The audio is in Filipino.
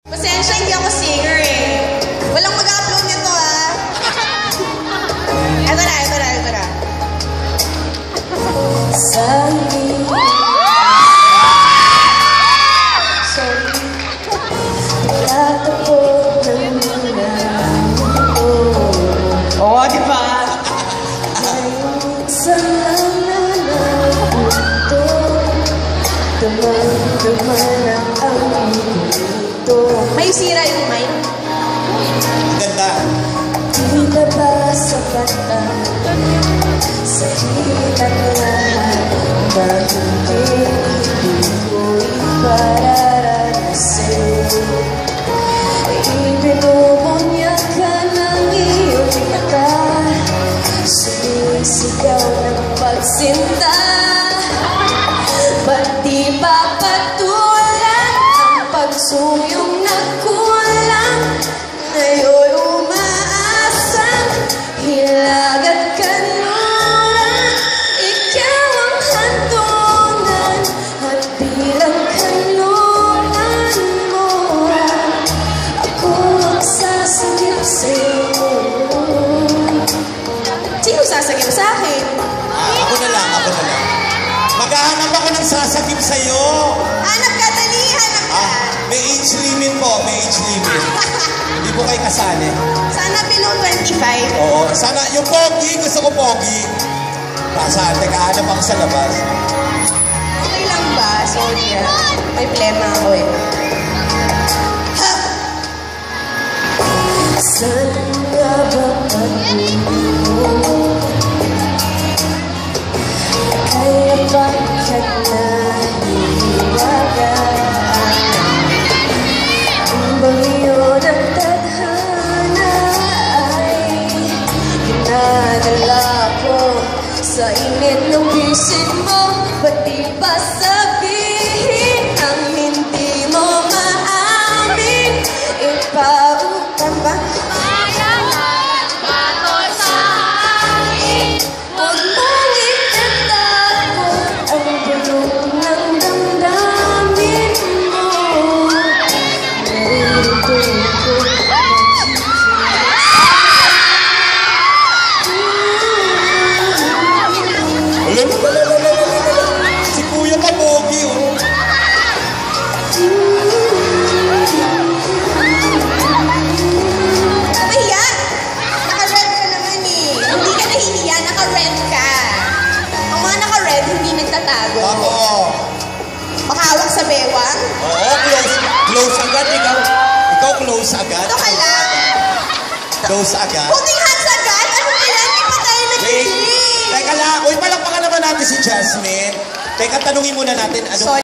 Pasensya, hindi ako singer eh. Walang mag-upload nito ah. Ito na. Sorry. Tatapos ng muna. Oo, di ba? Minsan lang na nabuto. Duman ang ito. May sira yung mic. Ganda. Di na ba sapat na sa hilang lahat na hindi ko ipararanasin? Ibinubunya ka ng iyong mata, sumisigaw ng pagsinta. Ba't di ba patulan ang pagsuyong nagkulang? Ngayon umaasang hilag at kanuran. Ikaw ang hantungan at bilang kanungan mo. Ako ang sasagip sa'yo. Sino sasagip sa'kin? Ako na lang. Maghahanap ako ng sasagip sa'yo. Hanap ka, dali, hanap ka. May age limit po, Hindi po kayo kasali. Sana below 25. Oo, sana yung pogi, gusto ko pogi. Teka, hanap ako sa labas. Okay lang ba? Sorry ah. May plema ako eh. Ha! Saan nga ba patuloy? Kaya bakit nahihiragan? Ang bagyo ng tadhana ay dinadala ko sa init ng pisit mo. Ba't di ba sabihin ang hindi mo maamin? Ipautang ba? Si Kuya ka pogi, oh. Mahiya! Naka-red ka naman eh. Hindi ka nahihiya, naka-red ka. Ang mga naka-red, hindi nagtatago. Oo. Makahawak sa bewang. Oo, close agad. Ikaw close agad. Ito ka lang. Close agad. Holding hands agad? Ano ba yan? Hindi pa tayo nag-kiss. Teka lang. Uy, palakpakan naman natin si Jasmine. Teka, tanungin muna natin.